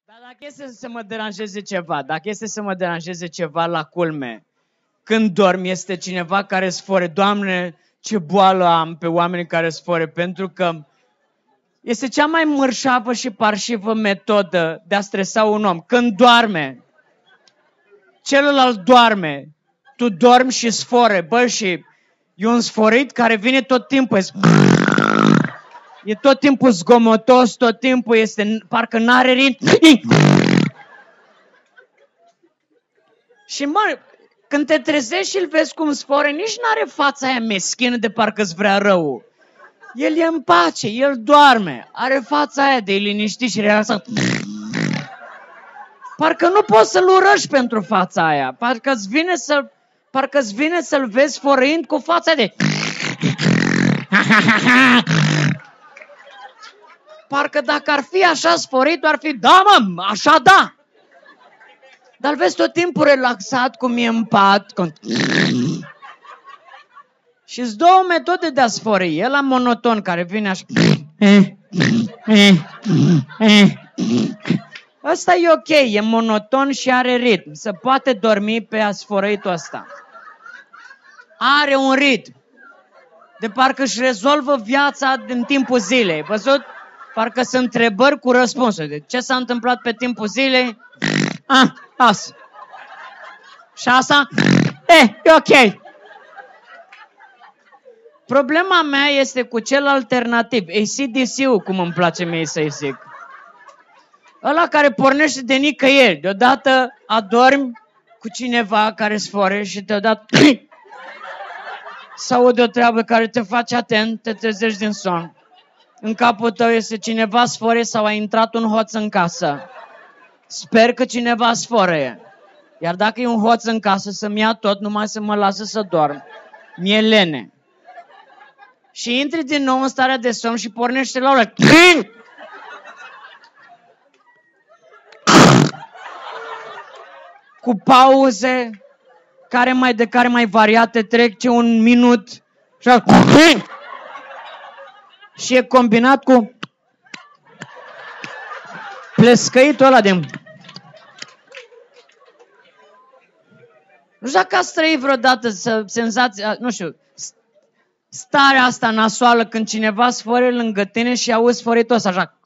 Dar dacă este să mă deranjeze ceva la culme, când dorm este cineva care sfore, Doamne, ce boală am pe oamenii care sfore, pentru că este cea mai mărșavă și parșivă metodă de a stresa un om. Când doarme, celălalt doarme, tu dormi și sfore, bă, și e un sforit care vine tot timpul, e tot timpul zgomotos, tot timpul este, parcă n-are ritm. Și mă, când te trezești și îl vezi cum sfore, nici n-are fața aia meschină de parcă-ți vrea rău. El e în pace, el doarme, are fața aia de liniștit și relaxat. Parcă nu poți să-l urăști pentru fața aia, parcă-ți vine să-l vezi sfărâind cu fața de... Parcă dacă ar fi așa sfărit, ar fi, da mă, așa da. Dar îl vezi tot timpul relaxat, cum e în pat. Și-s două metode de a sfări. El la monoton, care vine așa. Ăsta e ok, e monoton și are ritm. Se poate dormi pe asfărăitul ăsta. Are un ritm. De parcă își rezolvă viața din timpul zilei. Văzut? Parcă sunt întrebări cu răspunsuri. De ce s-a întâmplat pe timpul zilei? Asta. Și asta? E ok. Problema mea este cu cel alternativ. AC/DC-ul, cum îmi place mie să-i zic. Ăla care pornește de nicăieri. Deodată adormi cu cineva care sfore și deodată s-aude o treabă care te face atent, te trezești din somn. În capul tău este cineva sfore sau a intrat un hoț în casă. Sper că cineva sfărăie. Iar dacă e un hoț în casă, să-mi ia tot, numai să mă lasă să dorm. Mi-e lene. Și intri din nou în starea de somn și pornește la ăla. Cu pauze, care mai variate, trece un minut. Și e combinat cu plescăitul ăla de... Nu știu dacă ați trăit vreodată senzația, nu știu, starea asta nasoală când cineva sfără lângă tine și auzi sfăritul ăsta așa.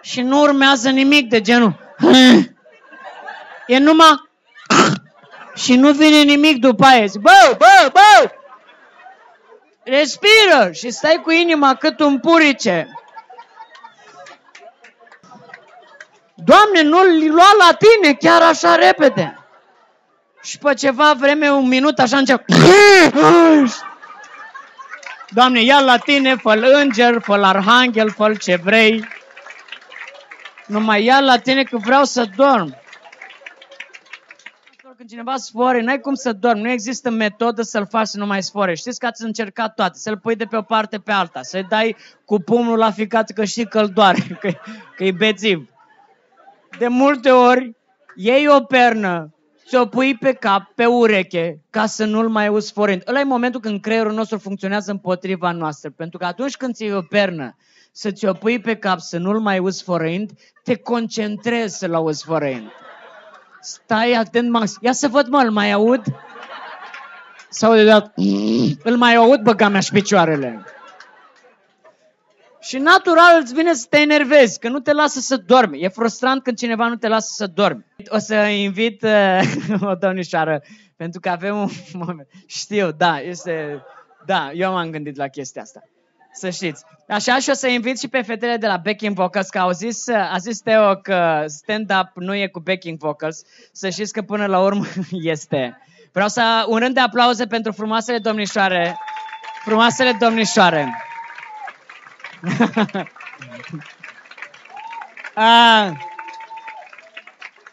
Și nu urmează nimic de genul. E numai... Și nu vine nimic după aia. Zic, bă! Respiră! Și stai cu inima cât un purice. Doamne, nu-l lua la tine chiar așa repede. Și pe ceva vreme, un minut, așa încep. Doamne, ia la tine, fă-l înger, fă-l arhanghel, fă-l ce vrei. Numai ia la tine că vreau să dorm. Când cineva sfore, n-ai cum să dormi. Nu există metodă să-l faci să nu mai sfore. Știți că ați încercat toate. Să-l pui de pe o parte pe alta. Să-i dai cu pumnul la ficat că știi că-l doare. Că e bețiv. De multe ori iei o pernă, ți-o pui pe cap, pe ureche, ca să nu-l mai auzi sforind. Ăla e momentul când creierul nostru funcționează împotriva noastră. Pentru că atunci când ți iei o pernă, să ți-o pui pe cap, să nu-l mai auzi sforind, te concentrezi să-l auzi sforind. Stai atent, Max. Ia să văd, mă, îl mai aud? Sau de dat, îl mai aud, băga mea și picioarele. Și natural îți vine să te enervezi, că nu te lasă să dormi. E frustrant când cineva nu te lasă să dormi. O să invit o domnișoară, pentru că avem un moment. Știu, da, da, eu m-am gândit la chestia asta. Să știți. Așa, și o să invit și pe fetele de la backing vocals, că a zis Teo că stand-up nu e cu backing vocals. Să știți că până la urmă este. Vreau să un rând de aplauze pentru frumoasele domnișoare. Frumoasele domnișoare.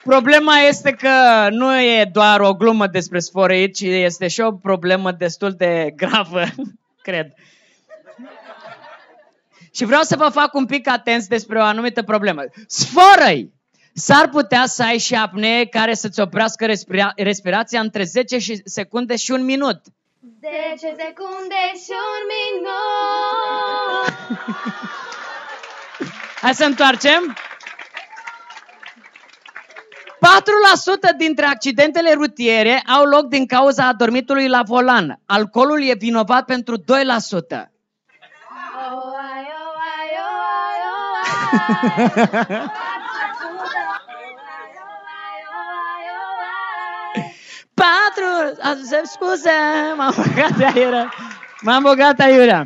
Problema este că nu e doar o glumă despre sfărăit, ci este și o problemă destul de gravă, cred. Și vreau să vă fac un pic atenți despre o anumită problemă. Sfărăi! S-ar putea să ai și apnee care să-ți oprească respirația între 10 secunde și un minut. 10 secunde și un minut. Hai să întoarcem. 4% dintre accidentele rutiere au loc din cauza adormitului la volan. Alcoolul e vinovat pentru 2%. 4, scuze, m-am băgat aiurea.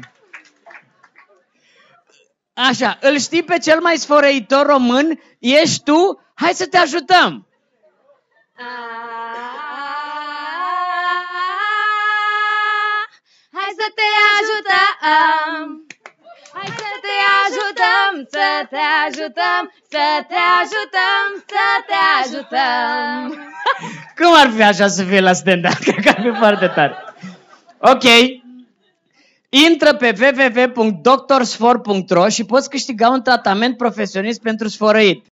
Așa, îl știi pe cel mai sfărăitor român? Ești tu? Hai să te ajutăm! Hai să te ajutăm! Hai să te ajutăm, să te ajutăm, să te ajutăm, să te ajutăm! Cum ar fi așa să fie la stand-up? Cred că ar fi foarte tare. Ok. Intră pe www.doctorsfor.ro și poți câștiga un tratament profesionist pentru sfărăit.